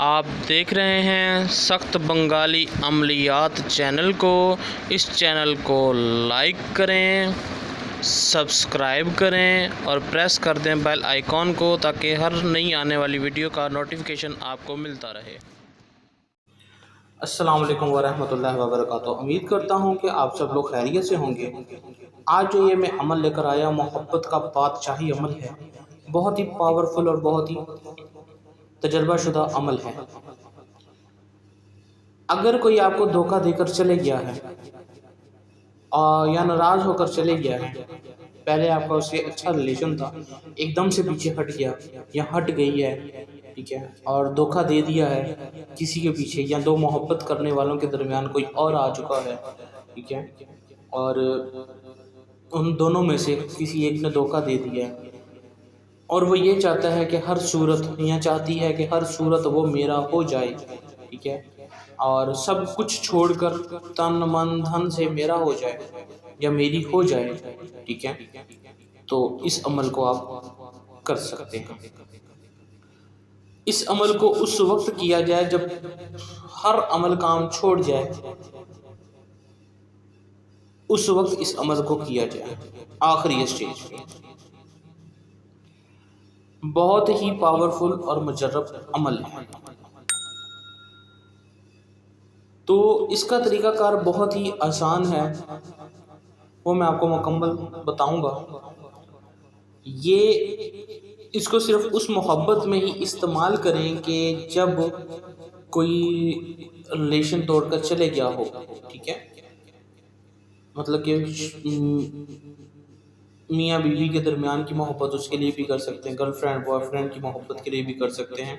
آپ دیکھ رہے ہیں سخت بنگالی عملیات چینل کو۔ اس چینل کو لائک کریں، سبسکرائب کریں اور پریس کر دیں بیل آئیکن کو تاکہ ہر نئی آنے والی ویڈیو کا نوٹیفیکیشن آپ کو ملتا رہے۔ السلام علیکم ورحمۃ اللہ وبرکاتہ۔ امید کرتا ہوں کہ آپ سب لوگ خیریت سے ہوں گے۔ آج جو یہ میں عمل لے کر آیا محبت کا بادشاہی عمل ہے، بہت ہی پاورفل اور بہت ہی تجربہ شدہ عمل ہے۔ اگر کوئی آپ کو دھوکہ دے کر چلے گیا ہے یا ناراض ہو کر چلے گیا ہے، پہلے آپ کا اس سے اچھا ریلیشن تھا، ایک دم سے پیچھے ہٹ گیا یا ہٹ گئی ہے، ٹھیک ہے، اور دھوکہ دے دیا ہے کسی کے پیچھے، یا دو محبت کرنے والوں کے درمیان کوئی اور آ چکا ہے، ٹھیک ہے، اور ان دونوں میں سے کسی ایک نے دھوکہ دے دیا ہے اور وہ یہ چاہتا ہے کہ ہر صورت، یا چاہتی ہے کہ ہر صورت وہ میرا ہو جائے، ٹھیک ہے، اور سب کچھ چھوڑ کر تن من دھن سے میرا ہو جائے یا میری ہو جائے، ٹھیک ہے، تو اس عمل کو آپ کر سکتے ہیں۔ اس عمل کو اس وقت کیا جائے جب ہر عمل کام چھوڑ جائے، اس وقت اس عمل کو کیا جائے، آخری اسٹیج پہ۔ بہت ہی پاورفل اور مجرب عمل ہے۔ تو اس کا طریقہ کار بہت ہی آسان ہے، وہ میں آپ کو مکمل بتاؤں گا۔ اس کو صرف اس محبت میں ہی استعمال کریں کہ جب کوئی ریلیشن توڑ کر چلے گیا ہو، ٹھیک ہے، مطلب کہ میاں بیوی کے درمیان کی محبت اس کے لیے بھی کر سکتے ہیں، گرل فرینڈ بوائے فرینڈ کی محبت کے لیے بھی کر سکتے ہیں،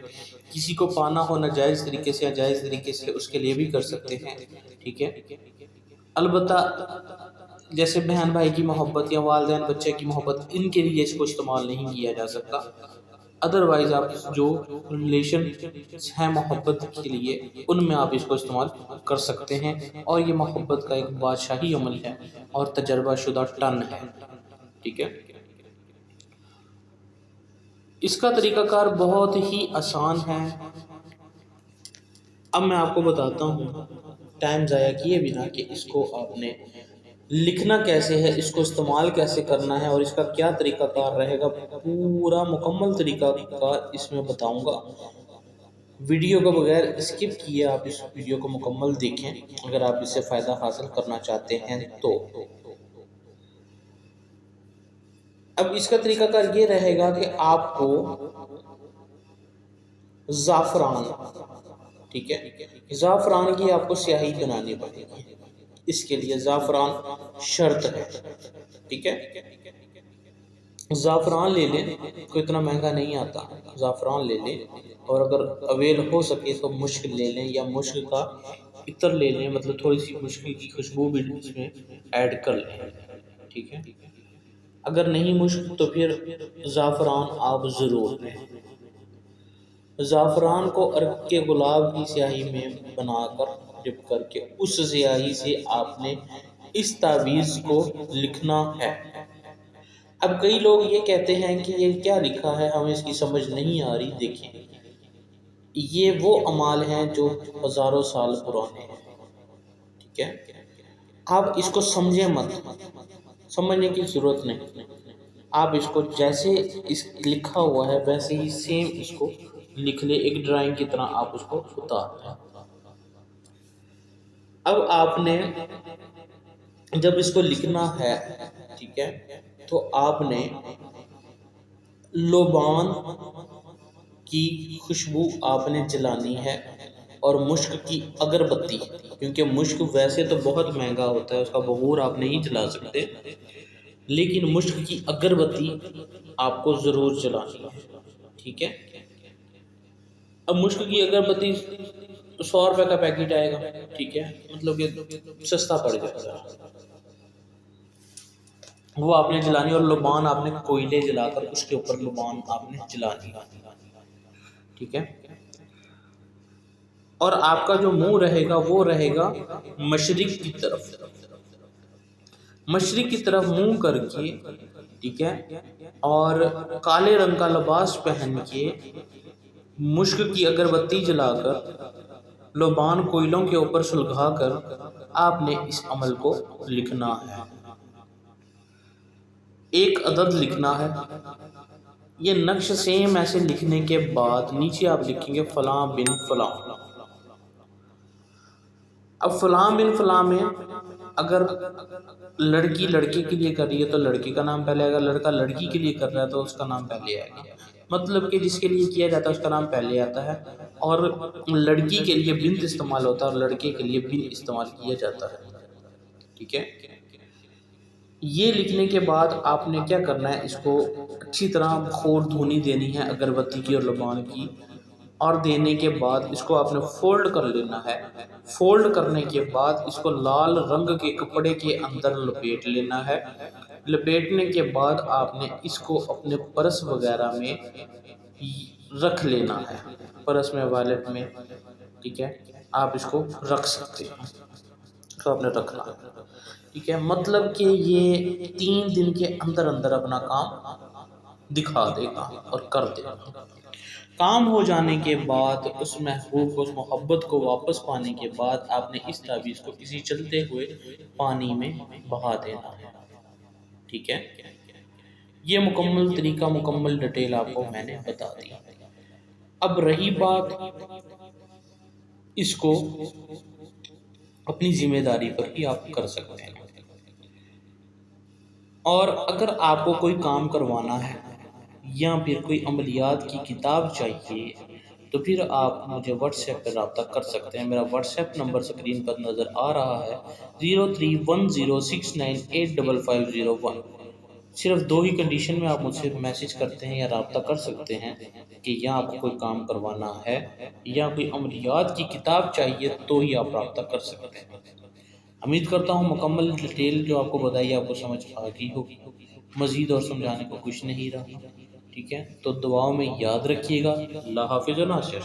کسی کو پانا ہو ناجائز طریقے سے یا جائز طریقے سے اس کے لیے بھی کر سکتے ہیں، ٹھیک ہے۔ البتہ جیسے بہن بھائی کی محبت یا والدین بچے کی محبت، ان کے لیے اس کو استعمال نہیں کیا جا سکتا۔ ادروائز آپ جو ریلیشن ہیں محبت کے لیے، ان میں آپ اس کو استعمال کر سکتے ہیں، اور یہ محبت کا ایک بادشاہی عمل ہے اور تجربہ شدہ ٹن ہے، ٹھیک ہے۔ اس کا طریقہ کار بہت ہی آسان ہے۔ اب میں آپ کو بتاتا ہوں ٹائم ضائع کیے بنا کہ اس کو آپ نے لکھنا کیسے ہے، اس کو استعمال کیسے کرنا ہے، اور اس کا کیا طریقہ کار رہے گا، پورا مکمل طریقہ کار اس میں بتاؤں گا۔ ویڈیو کو بغیر اسکپ کیے آپ اس ویڈیو کو مکمل دیکھیں اگر آپ اس سے فائدہ حاصل کرنا چاہتے ہیں تو۔ اب اس کا طریقہ کار یہ رہے گا کہ آپ کو زعفران، ٹھیک ہے، زعفران کی آپ کو سیاہی بنانی پڑے گی، اس کے لیے زعفران شرط ہے، ٹھیک ہے۔ زعفران لے لیں، کوئی اتنا مہنگا نہیں آتا، زعفران لے لیں، اور اگر اویل ہو سکے تو مشک لے لیں یا مشک کا عطر لے لیں، مطلب تھوڑی سی مشک کی خوشبو بھی اس میں ایڈ کر لیں، ٹھیک ہے۔ اگر نہیں مشک تو پھر زعفران آپ ضرور لیں۔ زعفران کو عرق کے گلاب کی سیاہی میں بنا کر ڈپ کر کے اس سیاہی سے آپ نے اس تعویذ کو لکھنا ہے۔ اب کئی لوگ یہ کہتے ہیں کہ یہ کیا لکھا ہے، ہمیں اس کی سمجھ نہیں آ رہی۔ دیکھیں، یہ وہ اعمال ہیں جو ہزاروں سال پرانے ہیں، ٹھیک ہے۔ آپ اس کو سمجھیں مت، سمجھنے کی ضرورت نہیں، آپ اس کو جیسے اس لکھا ہوا ہے ویسے ہی سیم اس کو لکھ لیں، ایک ڈرائنگ کی طرح آپ اس کو اتار لیں۔ اب آپ نے جب اس کو لکھنا ہے، ٹھیک ہے، تو آپ نے لوبان کی خوشبو آپ نے جلانی ہے، اور مشک کی اگربتی، کیونکہ مشک ویسے تو بہت مہنگا ہوتا ہے، اس کا بخور آپ نہیں جلا سکتے، لیکن مشک کی اگربتی آپ کو ضرور جلانی ہے، ٹھیک ہے۔ اب مشک کی اگربتی 100 روپے کا پیکٹ آئے گا، ٹھیک ہے، مطلب کہ سستا پڑ جائے گا، وہ آپ نے جلانی، اور لبان آپ نے کوئلے جلا کر اس کے اوپر لبان آپ نے جلانی، ٹھیک ہے۔ اور آپ کا جو منہ رہے گا وہ رہے گا مشرق کی طرف، مشرق کی طرف منہ کر کے، ٹھیک ہے، اور کالے رنگ کا لباس پہن کے مشک کی اگربتی جلا کر لوبان کوئلوں کے اوپر سلگا کر آپ نے اس عمل کو لکھنا ہے۔ ایک عدد لکھنا ہے۔ یہ نقش سیم ایسے لکھنے کے بعد نیچے آپ لکھیں گے فلاں بن فلاں۔ اب فلاں بن فلاں میں اگر لڑکی لڑکے کے لیے کر رہی ہے تو لڑکے کا نام پہلے آئے گا، لڑکا لڑکی کے لیے کر رہا ہے تو اس کا نام پہلے آئے گا۔ مطلب کہ جس کے لیے کیا جاتا ہے اس کا نام پہلے آتا ہے، اور لڑکی کے لیے بنت استعمال ہوتا ہے اور لڑکے کے لیے بن استعمال کیا جاتا ہے۔ ٹھیک ہے، یہ لکھنے کے بعد آپ نے کیا کرنا ہے، اس کو اچھی طرح خور دھونی دینی ہے اگربتی کی اور لبان کی، اور دینے کے بعد اس کو آپ نے فولڈ کر لینا ہے۔ فولڈ کرنے کے بعد اس کو لال رنگ کے کپڑے کے اندر لپیٹ لینا ہے۔ لپیٹنے کے بعد آپ نے اس کو اپنے پرس وغیرہ میں رکھ لینا ہے، پرس میں، والیٹ میں۔ ٹھیک ہے، آپ اس کو رکھ سکتے ہیں، اس کو آپ نے رکھنا ہے۔ ٹھیک ہے، مطلب کہ یہ 3 دن کے اندر اندر اپنا کام دکھا دے گا اور کر دے گا۔ کام ہو جانے کے بعد اس محبوب کو، اس محبت کو واپس پانے کے بعد آپ نے اس تعویذ کو کسی چلتے ہوئے پانی میں بہا دینا ہے۔ ٹھیک ہے، یہ مکمل طریقہ، مکمل ڈیٹیل آپ کو میں نے بتا دی۔ اب رہی بات اس کو اپنی ذمہ داری پر بھی آپ کر سکتے ہیں، اور اگر آپ کو کوئی کام کروانا ہے یا پھر کوئی عملیات کی کتاب چاہیے تو پھر آپ مجھے واٹس ایپ پہ رابطہ کر سکتے ہیں۔ میرا واٹس ایپ نمبر اسکرین پر نظر آ رہا ہے، 031069855001۔ صرف 2 ہی کنڈیشن میں آپ مجھ سے میسج کرتے ہیں یا رابطہ کر سکتے ہیں کہ یا آپ کو کوئی کام کروانا ہے یا کوئی عملیات کی کتاب چاہیے تو ہی آپ رابطہ کر سکتے ہیں۔ امید کرتا ہوں مکمل ڈیٹیل جو آپ کو بتائی آپ کو سمجھ آ گئی ہوگی، مزید اور سمجھانے کو کچھ نہیں رہا۔ ٹھیک ہے، تو دعاؤں میں یاد رکھیے گا۔ اللہ حافظ و ناصر۔